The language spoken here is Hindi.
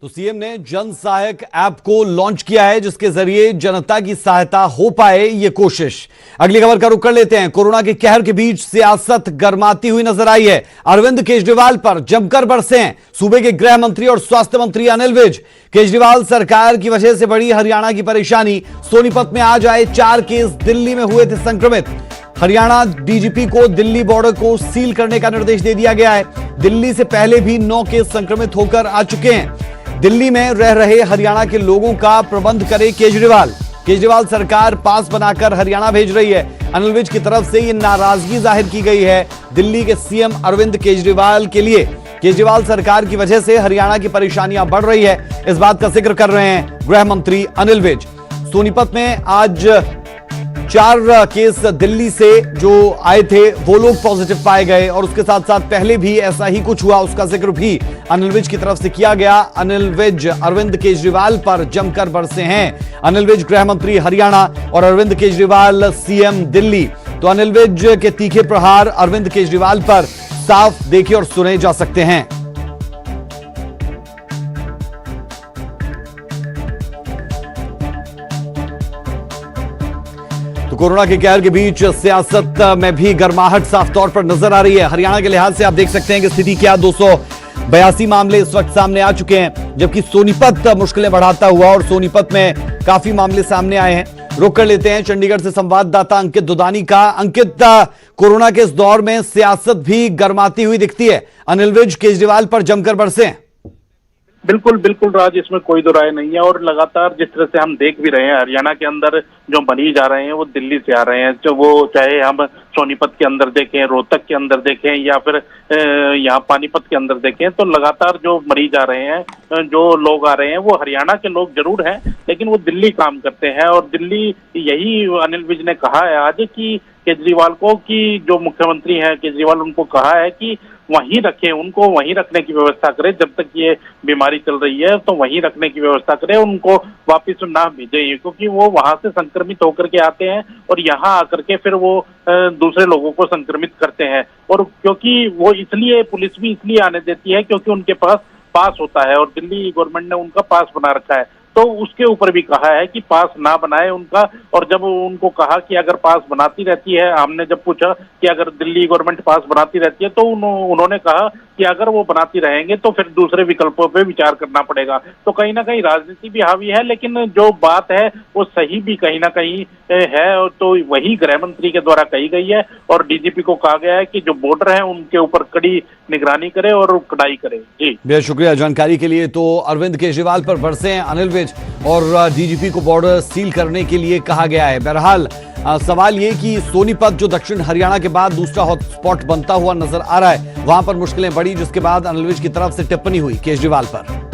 तो सीएम ने जन सहायक ऐप को लॉन्च किया है, जिसके जरिए जनता की सहायता हो पाए ये कोशिश। अगली खबर का रुख कर लेते हैं। कोरोना के कहर के बीच सियासत गरमाती हुई नजर आई है। अरविंद केजरीवाल पर जमकर बरसे हैं सूबे के गृह मंत्री और स्वास्थ्य मंत्री अनिल विज। केजरीवाल सरकार की वजह से बढ़ी हरियाणा की परेशानी। सोनीपत में आज आए 4 केस दिल्ली में हुए थे संक्रमित। हरियाणा डीजीपी को दिल्ली बॉर्डर को सील करने का निर्देश दे दिया गया है। दिल्ली से पहले भी 9 केस संक्रमित होकर आ चुके हैं। दिल्ली में रह रहे हरियाणा के लोगों का प्रबंध करे केजरीवाल। केजरीवाल सरकार पास बनाकर हरियाणा भेज रही है। अनिल विज की तरफ से यह नाराजगी जाहिर की गई है दिल्ली के सीएम अरविंद केजरीवाल के लिए। केजरीवाल सरकार की वजह से हरियाणा की परेशानियां बढ़ रही है, इस बात का जिक्र कर रहे हैं गृह मंत्री अनिल विज। सोनीपत में आज 4 केस दिल्ली से जो आए थे वो लोग पॉजिटिव पाए गए और उसके साथ साथ पहले भी ऐसा ही कुछ हुआ, उसका जिक्र भी अनिल विज की तरफ से किया गया। अनिल विज अरविंद केजरीवाल पर जमकर बरसे हैं। अनिल विज गृह मंत्री हरियाणा और अरविंद केजरीवाल सीएम दिल्ली। तो अनिल विज के तीखे प्रहार अरविंद केजरीवाल पर साफ देखे और सुने जा सकते हैं। तो कोरोना के कहर के बीच सियासत में भी गर्माहट साफ तौर पर नजर आ रही है। हरियाणा के लिहाज से आप देख सकते हैं कि स्थिति क्या, 282 मामले इस वक्त सामने आ चुके हैं, जबकि सोनीपत मुश्किलें बढ़ाता हुआ और सोनीपत में काफी मामले सामने आए हैं। रुक कर लेते हैं चंडीगढ़ से संवाददाता अंकित दुदानी का। अंकित, कोरोना के इस दौर में सियासत भी गर्माती हुई दिखती है। अनिल विज केजरीवाल पर जमकर बरसे हैं। बिल्कुल बिल्कुल राज, इसमें कोई दो राय नहीं है। और लगातार जिस तरह से हम देख भी रहे हैं, हरियाणा के अंदर जो मरीज आ रहे हैं वो दिल्ली से आ रहे हैं। जो वो चाहे हम सोनीपत के अंदर देखें, रोहतक के अंदर देखें या फिर यहाँ पानीपत के अंदर देखें, तो लगातार जो मरीज आ रहे हैं, जो लोग आ रहे हैं वो हरियाणा के लोग जरूर हैं, लेकिन वो दिल्ली काम करते हैं। और दिल्ली, यही अनिल विज ने कहा है आज कि केजरीवाल को, कि जो मुख्यमंत्री हैं केजरीवाल, उनको कहा है कि वहीं रखें, उनको वहीं रखने की व्यवस्था करें। जब तक ये बीमारी चल रही है तो वहीं रखने की व्यवस्था करें, उनको वापस ना भेजें, क्योंकि वो वहां से संक्रमित होकर के आते हैं और यहाँ आकर के फिर वो दूसरे लोगों को संक्रमित करते हैं। और क्योंकि वो इसलिए, पुलिस भी इसलिए आने देती है क्योंकि उनके पास होता है और दिल्ली गवर्नमेंट ने उनका पास बना रखा है। तो उसके ऊपर भी कहा है कि पास ना बनाए उनका। और जब उनको कहा कि अगर पास बनाती रहती है, हमने जब पूछा कि अगर दिल्ली गवर्नमेंट पास बनाती रहती है, तो उन्होंने कहा कि अगर वो बनाती रहेंगे तो फिर दूसरे विकल्पों पे विचार करना पड़ेगा। तो कहीं ना कहीं राजनीति भी हावी है, लेकिन जो बात है वो सही भी कहीं ना कहीं है। तो वही गृह मंत्री के द्वारा कही गई है और डीजीपी को कहा गया है कि जो बॉर्डर है उनके ऊपर कड़ी निगरानी करे और कड़ाई करे। जी बेहद शुक्रिया जानकारी के लिए। तो अरविंद केजरीवाल पर बरसे हैं अनिल विज और डीजीपी को बॉर्डर सील करने के लिए कहा गया है। बहरहाल सवाल ये कि सोनीपत जो दक्षिण हरियाणा के बाद दूसरा हॉटस्पॉट बनता हुआ नजर आ रहा है, वहां पर मुश्किलें बढ़ी, जिसके बाद अनिल विज की तरफ से टिप्पणी हुई केजरीवाल पर।